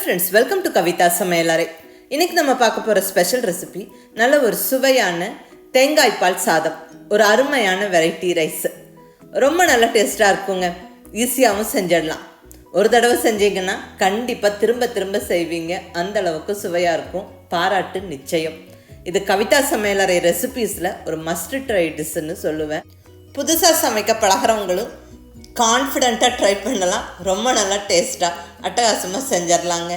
Friends, welcome to Kavithasamayalarai. இன்னைக்கு நம்ம பார்க்க போகிற ஸ்பெஷல் ரெசிபி நல்ல ஒரு சுவையான தேங்காய்பால் சாதம். ஒரு அருமையான வெரைட்டி ரைஸ். ரொம்ப நல்ல டேஸ்ட்டாக இருக்குங்க. ஈஸியாகவும் செஞ்சிடலாம். ஒரு தடவை செஞ்சீங்கன்னா கண்டிப்பாக திரும்ப திரும்ப செய்வீங்க. அந்த அளவுக்கு சுவையாக இருக்கும். பாராட்டு நிச்சயம். இது Kavithasamayalarai ரெசிபீஸில் ஒரு மஸ்ட் ட்ரை டிஷ்ஷுன்னு சொல்லுவேன். புதுசாக சமைக்க பழகிறவங்களும் கான்ஃபிடெண்ட்டாக ட்ரை பண்ணலாம். ரொம்ப நல்லா டேஸ்ட்டாக அட்டகாசமாக செஞ்சிடலாங்க.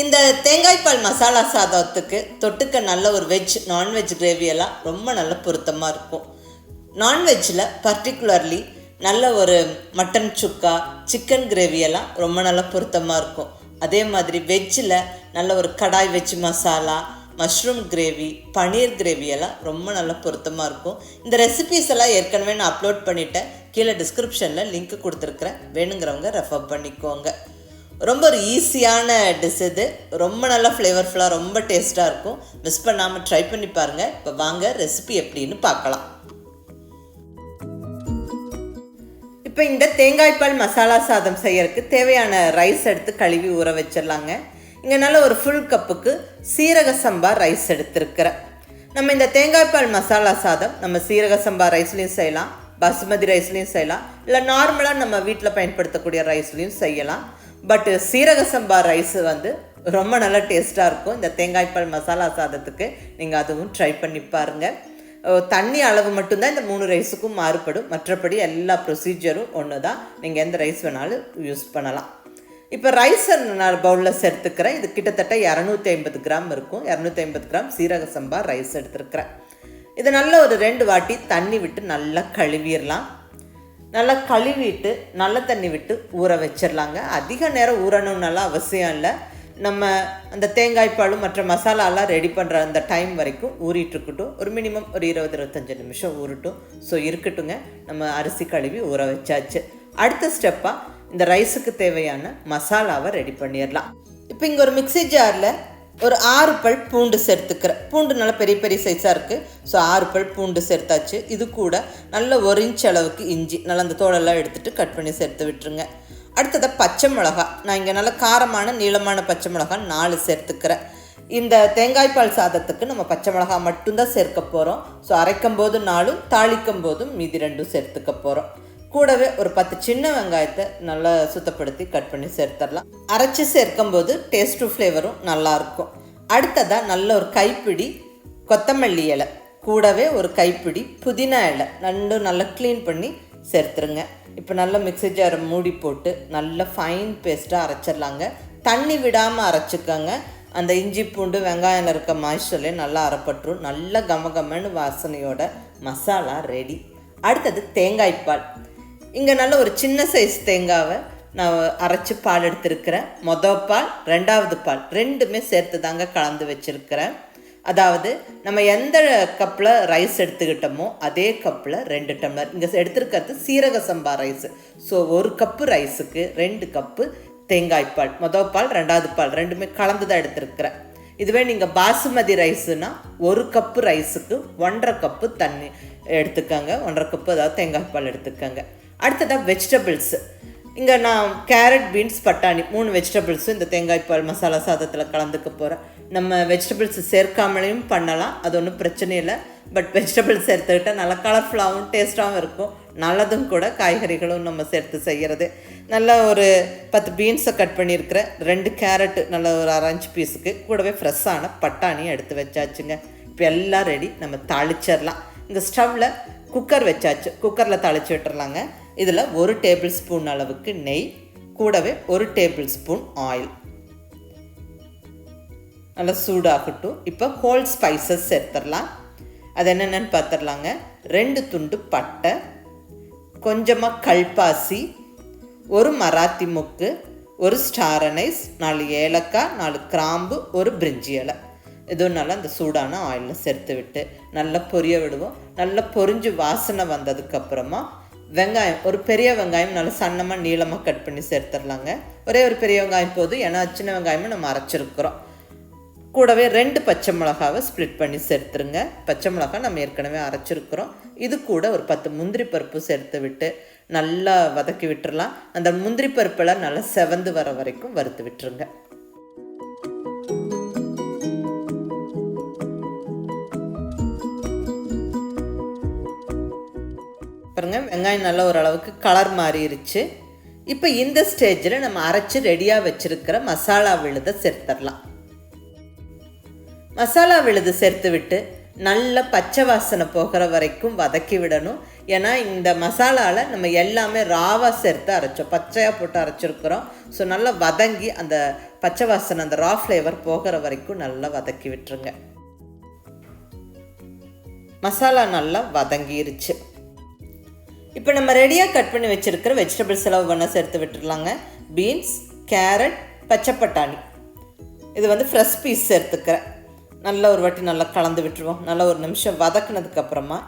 இந்த தேங்காய்பால் மசாலா சாதத்துக்கு தொட்டுக்க நல்ல ஒரு நான்வெஜ் கிரேவியெல்லாம் ரொம்ப நல்ல பொருத்தமாக இருக்கும். நான்வெஜ்ஜில் பர்டிகுலர்லி நல்ல ஒரு மட்டன் சுக்கா, சிக்கன் கிரேவியெல்லாம் ரொம்ப நல்லா பொருத்தமாக இருக்கும். அதே மாதிரி வெஜ்ஜில் நல்ல ஒரு கடாய் வெஜ் மசாலா, மஷ்ரூம் கிரேவி, பன்னீர் கிரேவியெல்லாம் ரொம்ப நல்லா பொருத்தமாக இருக்கும். இந்த ரெசிபீஸ் எல்லாம் ஏற்கனவே நான் அப்லோட் பண்ணிட்டேன். கீழே டிஸ்கிரிப்ஷனில் லிங்க் கொடுத்துருக்குறேன். வேணுங்கிறவங்க ரெஃபர் பண்ணிக்கோங்க. ரொம்ப ஒரு ஈஸியான டிஷ் இது. ரொம்ப நல்லா ஃப்ளேவர்ஃபுல்லாக ரொம்ப டேஸ்ட்டாக இருக்கும். மிஸ் பண்ணாமல் ட்ரை பண்ணி பாருங்கள். இப்போ வாங்க ரெசிபி எப்படின்னு பார்க்கலாம். இப்போ இந்த தேங்காய்பால் மசாலா சாதம் செய்யறதுக்கு தேவையான ரைஸ் எடுத்து கழுவி ஊற வச்சிடலாங்க. இங்கே நல்ல ஒரு ஃபுல் கப்புக்கு சீரக சம்பா ரைஸ் எடுத்துருக்கிறேன். நம்ம இந்த தேங்காய்பால் மசாலா சாதம் நம்ம சீரக சம்பா ரைஸ்லையும் செய்யலாம், பாசுமதி ரைஸ்லையும் செய்யலாம், இல்லை நார்மலாக நம்ம வீட்டில் பயன்படுத்தக்கூடிய ரைஸ்லையும் செய்யலாம். பட் சீரக சம்பா ரைஸ் ரொம்ப நல்லா டேஸ்ட்டாக இருக்கும். இந்த தேங்காய்பால் மசாலா சாதத்துக்கு நீங்கள் அதுவும் ட்ரை பண்ணி பாருங்கள். தண்ணி அளவு மட்டும்தான் இந்த 3 ரைஸுக்கும் மாறுபடும். மற்றபடி எல்லா ப்ரொசீஜரும் ஒன்று தான். நீங்கள் எந்த ரைஸ் வேணாலும் யூஸ் பண்ணலாம். இப்போ ரைஸை நான் பவுலில் சேர்த்துக்கிறேன். இது கிட்டத்தட்ட 250 கிராம் இருக்கும். 250 கிராம் சீரக சம்பா ரைஸ் எடுத்துருக்கிறேன். இது நல்ல ஒரு 2 வாட்டி தண்ணி விட்டு நல்லா கழுவிடலாம். நல்லா கழுவிட்டு நல்ல தண்ணி விட்டு ஊற வச்சிடலாங்க. அதிக நேரம் ஊறணும்னாலாம் அவசியம் இல்லை. நம்ம அந்த தேங்காய்பாலும் மற்ற மசாலாலாம் ரெடி பண்ணுற அந்த டைம் வரைக்கும் ஊறிட்டுருக்கட்டும். ஒரு மினிமம் ஒரு 20-25 நிமிஷம் ஊறட்டும். ஸோ இருக்கட்டுங்க. நம்ம அரிசி கழுவி ஊற வச்சாச்சு. அடுத்த ஸ்டெப்பாக இந்த ரைஸுக்கு தேவையான மசாலாவை ரெடி பண்ணிடலாம். இப்போ இங்கே ஒரு மிக்ஸி ஜாரில் ஒரு 6 பல் பூண்டு சேர்த்துக்கிறேன். பூண்டு நல்லா பெரிய பெரிய சைஸாக இருக்குது. ஸோ 6 பல் பூண்டு சேர்த்தாச்சு. இது கூட நல்ல 1 இன்ச் அளவுக்கு இஞ்சி நல்லா அந்த தோலெல்லாம் எடுத்துகிட்டு கட் பண்ணி சேர்த்து விட்டுருங்க. அடுத்ததாக பச்சை மிளகா. நான் இங்கே நல்ல காரமான நீளமான பச்சை மிளகா 4 சேர்த்துக்கிறேன். இந்த தேங்காய்பால் சாதத்துக்கு நம்ம பச்சை மிளகா மட்டும்தான் சேர்க்க போகிறோம். ஸோ அரைக்கும் போது 4, தாளிக்கும் போதும் மீதி 2 சேர்த்துக்க போகிறோம். கூடவே ஒரு 10 சின்ன வெங்காயத்தை நல்லா சுத்தப்படுத்தி கட் பண்ணி சேர்த்துடலாம். அரைச்சி சேர்க்கும் போது டேஸ்ட்டும் ஃப்ளேவரும் நல்லாயிருக்கும். அடுத்ததாக நல்ல ஒரு கைப்பிடி கொத்தமல்லி இலை, கூடவே ஒரு கைப்பிடி புதினா இலை ரெண்டும் நல்லா க்ளீன் பண்ணி சேர்த்துருங்க. இப்போ நல்லா மிக்ஸி ஜாரை மூடி போட்டு நல்லா ஃபைன் பேஸ்ட்டாக அரைச்சிடலாங்க. தண்ணி விடாமல் அரைச்சிக்கோங்க. அந்த இஞ்சி பூண்டு வெங்காயம் இருக்க மாய்ஸ்சர்லே நல்லா அரைப்பட்டுரும். நல்ல கமகமன்னு வாசனையோட மசாலா ரெடி. அடுத்தது தேங்காய்பால். இங்கே நல்ல ஒரு சின்ன சைஸ் தேங்காவை நான் அரைச்சி பால் எடுத்துருக்கிறேன். மொதல் பால், 2வது பால் ரெண்டுமே சேர்த்து தாங்க கலந்து வச்சுருக்கிறேன். அதாவது நம்ம எந்த கப்பில் ரைஸ் எடுத்துக்கிட்டோமோ அதே கப்பில் 2 டம்ளர். இங்கே எடுத்துருக்கிறது சீரக சம்பா ரைஸு. ஸோ 1 கப்பு ரைஸுக்கு 2 கப்பு தேங்காய்பால். மொதல் பால், 2வது பால் ரெண்டுமே கலந்து தான் எடுத்துருக்கிறேன். இதுவே நீங்கள் பாசுமதி ரைஸுனா 1 கப்பு ரைஸுக்கு 1.5 கப்பு தண்ணி எடுத்துக்கோங்க. 1.5 கப்பு அதாவது தேங்காய்பால் எடுத்துக்கோங்க. அடுத்ததாக வெஜிடபிள்ஸு. இங்கே நான் கேரட், பீன்ஸ், பட்டாணி 3 வெஜிடபிள்ஸும் இந்த தேங்காய்பால் மசாலா சாதத்தில் கலந்துக்க போகிறேன். நம்ம வெஜிடபிள்ஸ் சேர்க்காமலையும் பண்ணலாம், அது ஒன்றும் பிரச்சனை இல்லை. பட் வெஜிடபிள்ஸ் சேர்த்துக்கிட்டால் நல்லா கலர்ஃபுல்லாகவும் டேஸ்ட்டாகவும் இருக்கும். நல்லதும் கூட காய்கறிகளும் நம்ம சேர்த்து செய்கிறது. நல்லா ஒரு 10 பீன்ஸை கட் பண்ணியிருக்கிறேன். 2 கேரட்டு நல்ல ஒரு 1/2 இன்ச் பீஸுக்கு, கூடவே ஃப்ரெஷ்ஷான பட்டாணியும் எடுத்து வச்சாச்சுங்க. இப்போ எல்லாம் ரெடி. நம்ம தாளிச்சிடலாம். இங்கே ஸ்டவ்வில் குக்கர் வச்சாச்சு. குக்கரில் தாளித்து விட்டுறலாங்க. இதில் 1 டேபிள் ஸ்பூன் அளவுக்கு நெய், கூடவே 1 டேபிள் ஸ்பூன் ஆயில் நல்லா சூடாகட்டும். இப்போ ஹோல் ஸ்பைசஸ் சேர்த்துடலாம். அது என்னென்னு பார்த்துடலாங்க. 2 துண்டு பட்டை, கொஞ்சமாக கல்பாசி, 1 மராத்தி முக்கு, 1 ஸ்டார் அனைஸ், 4 ஏலக்காய், 4 கிராம்பு, 1 பிரிஞ்சி இலை. இதுவும் நல்லா அந்த சூடான ஆயிலில் சேர்த்து விட்டு நல்லா பொரிய விடுவோம். நல்லா பொரிஞ்சு வாசனை வந்ததுக்கப்புறமா வெங்காயம், ஒரு பெரிய வெங்காயம் நல்லா சன்னமாக நீளமாக கட் பண்ணி சேர்த்துடலாங்க. ஒரே ஒரு பெரிய வெங்காயம் போதும், ஏன்னா சின்ன வெங்காயமும் நம்ம அரைச்சிருக்கிறோம். கூடவே 2 பச்சை மிளகாவை ஸ்ப்ளிட் பண்ணி சேர்த்துருங்க. பச்சை மிளகாய் நம்ம ஏற்கனவே அரைச்சிருக்கிறோம். இது கூட ஒரு 10 முந்திரி பருப்பு சேர்த்து விட்டு நல்லா வதக்கி விட்டுறலாம். அந்த முந்திரி பருப்பெல்லாம் நல்லா செவந்து வர வரைக்கும் வறுத்து விட்டுருங்க. பாருங்கள், வெங்காயம் நல்லா ஓரளவுக்கு கலர் மாறிடுச்சு. இப்போ இந்த ஸ்டேஜில் நம்ம அரைச்சி ரெடியாக வச்சுருக்கிற மசாலா விழுதை சேர்த்துடலாம். மசாலா விழுது சேர்த்து விட்டு நல்ல பச்சை வாசனை போகிற வரைக்கும் வதக்கி விடணும். ஏன்னா இந்த மசாலாவில் நம்ம எல்லாமே ராவாக சேர்த்து அரைச்சோம், பச்சையாக போட்டு அரைச்சிருக்கிறோம். ஸோ நல்லா வதங்கி அந்த பச்சை வாசனை, அந்த ரா ஃப்ளேவர் போகிற வரைக்கும் நல்லா வதக்கி விட்டுருங்க. மசாலா நல்லா வதங்கிருச்சு. இப்போ நம்ம ரெடியாக கட் பண்ணி வச்சுருக்கிற வெஜிடபிள்ஸ் எல்லாம் ஒன்றா சேர்த்து விட்டுருலாங்க. பீன்ஸ், கேரட், பச்சை பட்டாணி, இது ஃப்ரெஷ் பீஸ் சேர்த்துக்கிறேன். நல்லா ஒரு வாட்டி நல்லா கலந்து விட்டுருவோம். நல்லா ஒரு நிமிஷம் வதக்குனதுக்கப்புறமா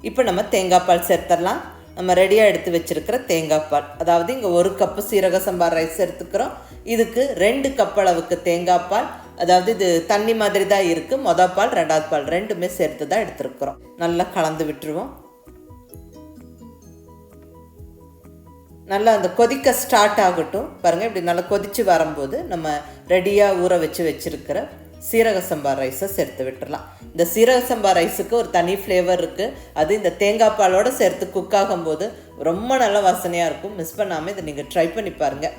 இப்போ நம்ம தேங்காய் பால் சேர்த்துடலாம். நம்ம ரெடியாக எடுத்து வச்சுருக்கிற தேங்காய் பால், அதாவது இங்கே 1 கப்பு சீரக சம்பா ரைஸ் எடுத்துக்கிறோம். இதுக்கு 2 கப் அளவுக்கு தேங்காய் பால், அதாவது இது தண்ணி மாதிரி தான் இருக்குது. மொதல் பால், 2வது பால் ரெண்டுமே சேர்த்து தான் எடுத்துருக்குறோம். நல்லா கலந்து விட்டுருவோம். நல்லா அந்த கொதிக்க ஸ்டார்ட் ஆகட்டும். பாருங்கள், இப்படி நல்லா கொதித்து வரும்போது நம்ம ரெடியாக ஊற வச்சுருக்கிற சீரக சம்பா ரைஸை சேர்த்து விட்டுடலாம். இந்த சீரக சம்பா ரைஸுக்கு ஒரு தனி ஃப்ளேவர் இருக்குது. அது இந்த தேங்காய் பாலோடு சேர்த்து குக் ஆகும்போது ரொம்ப நல்ல வாசனையாக இருக்கும். மிஸ் பண்ணாமல் இதை நீங்கள் ட்ரை பண்ணி பாருங்கள்.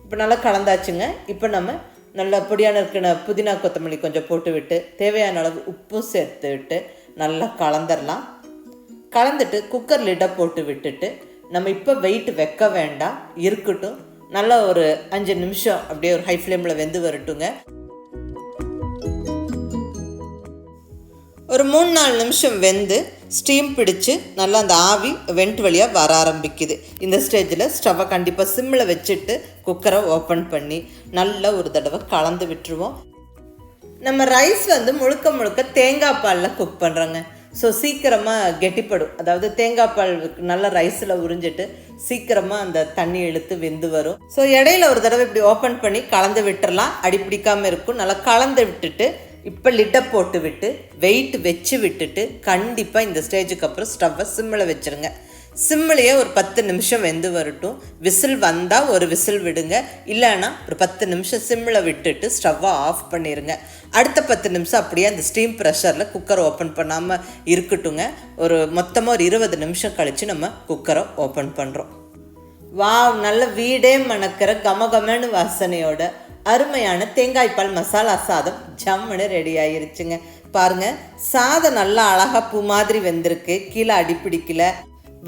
இப்போ நல்லா கலந்தாச்சுங்க. இப்போ நம்ம நல்லா பொடியான இருக்கிற புதினா கொத்தமல்லி கொஞ்சம் போட்டு விட்டு தேவையான அளவு உப்பும் சேர்த்து விட்டு நல்லா கலந்துடலாம். கலந்துட்டு குக்கர் லிட்டை போட்டு விட்டுட்டு நம்ம இப்போ வெயிட் வைக்க வேண்டாம், இருக்கட்டும். நல்லா ஒரு 5 நிமிஷம் அப்படியே ஒரு ஹை ஃப்ளேமில் வெந்து வரட்டுங்க. ஒரு 3-4 நிமிஷம் வெந்து ஸ்டீம் பிடிச்சு நல்லா அந்த ஆவி வெண்ட் வழியாக வர ஆரம்பிக்குது. இந்த ஸ்டேஜில் ஸ்டவ்வை கண்டிப்பாக சிம்மில் வச்சுட்டு குக்கரை ஓப்பன் பண்ணி நல்லா ஒரு தடவை கலந்து விட்டுருவோம். நம்ம ரைஸ் முழுக்க தேங்காய் பாலில் குக் பண்ணுறோங்க. ஸோ சீக்கிரமாக கெட்டிப்படும். அதாவது தேங்காய் பால் நல்லா ரைஸில் உறிஞ்சிட்டு சீக்கிரமாக அந்த தண்ணி இழுத்து வெந்து வரும். ஸோ இடையில ஒரு தடவை இப்படி ஓப்பன் பண்ணி கலந்து விட்டுறலாம், அடி பிடிக்காமல் இருக்கும். நல்லா கலந்து விட்டுட்டு இப்போ லிட்டை போட்டு விட்டு வெயிட் வச்சு விட்டுட்டு கண்டிப்பாக இந்த ஸ்டேஜுக்கு அப்புறம் ஸ்டவ்வை சிம்மில் வச்சுருங்க. சிம்மிலேயே ஒரு 10 நிமிஷம் வெந்து வரட்டும். விசில் வந்தால் ஒரு விசில் விடுங்க, இல்லைன்னா ஒரு 10 நிமிஷம் சிம்மில் விட்டுட்டு ஸ்டவ்வை ஆஃப் பண்ணிடுங்க. அடுத்த 10 நிமிஷம் அப்படியே அந்த ஸ்டீம் ப்ரெஷரில் குக்கரை ஓப்பன் பண்ணாமல் இருக்கட்டுங்க. ஒரு மொத்தமாக ஒரு 20 நிமிஷம் கழித்து நம்ம குக்கரை ஓப்பன் பண்ணுறோம். வாவ், நல்ல வீடே மணக்கிற கமகமன்னு வாசனையோட அருமையான தேங்காய்பால் மசாலா சாதம் ஜம்முன்னு ரெடி ஆகிருச்சுங்க. பாருங்கள், சாதம் நல்லா அழகாக பூ மாதிரி வெந்திருக்கு, கீழே அடிப்பிடிக்கல,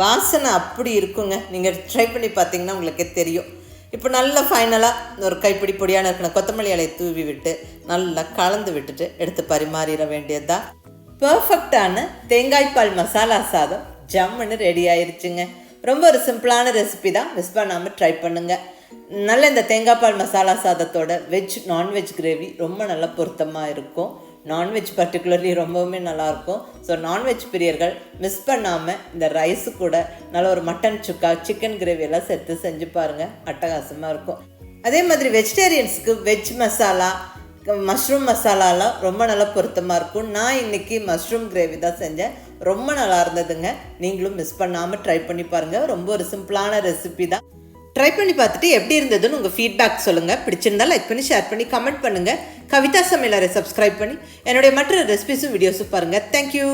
வாசனை அப்படி இருக்குங்க. நீங்கள் ட்ரை பண்ணி பார்த்தீங்கன்னா உங்களுக்கே தெரியும். இப்போ நல்லா ஃபைனலாக ஒரு கைப்பிடி பொடியான இருக்கிற கொத்தமல்லி இலையை தூவி விட்டு நல்லா கலந்து விட்டுட்டு எடுத்து பரிமாறிட வேண்டியது தான். பர்ஃபெக்டான தேங்காய்பால் மசாலா சாதம் ஜம்முன்னு ரெடி ஆயிடுச்சுங்க. ரொம்ப ஒரு சிம்பிளான ரெசிபி தான், மிஸ் பண்ணாமல் ட்ரை பண்ணுங்கள். நல்ல இந்த தேங்காய்பால் மசாலா சாதத்தோட வெஜ் நான்வெஜ் கிரேவி ரொம்ப நல்லா பொருத்தமாக இருக்கும். நான்வெஜ் பர்டிகுலர்லி ரொம்பவுமே நல்லாயிருக்கும். ஸோ நான்வெஜ் பிரியர்கள் மிஸ் பண்ணாமல் இந்த ரைஸு கூட நல்ல ஒரு மட்டன் சுக்கா, சிக்கன் கிரேவி எல்லாம் சேர்த்து செஞ்சு பாருங்கள், அட்டகாசமாக இருக்கும். அதே மாதிரி வெஜிடேரியன்ஸுக்கு வெஜ் மசாலா, மஷ்ரூம் மசாலாலாம் ரொம்ப நல்லா பொருத்தமாக இருக்கும். நான் இன்றைக்கி மஷ்ரூம் கிரேவி தான் செஞ்சேன், ரொம்ப நல்லா இருந்ததுங்க. நீங்களும் மிஸ் பண்ணாமல் ட்ரை பண்ணி பாருங்கள். ரொம்ப ஒரு சிம்பிளான ரெசிபி தான். ட்ரை பண்ணி பார்த்துட்டு எப்படி இருந்ததுன்னு உங்கள் ஃபீட்பேக் சொல்லுங்கள். பிடிச்சிருந்தால் லைக் பண்ணி, ஷேர் பண்ணி, கமெண்ட் பண்ணுங்கள். கவிதா சமையலறை சப்ஸ்கிரைப் பண்ணி என்னுடைய மற்ற ரெசிபிஸும் வீடியோஸும் பாருங்கள். தேங்க்யூ.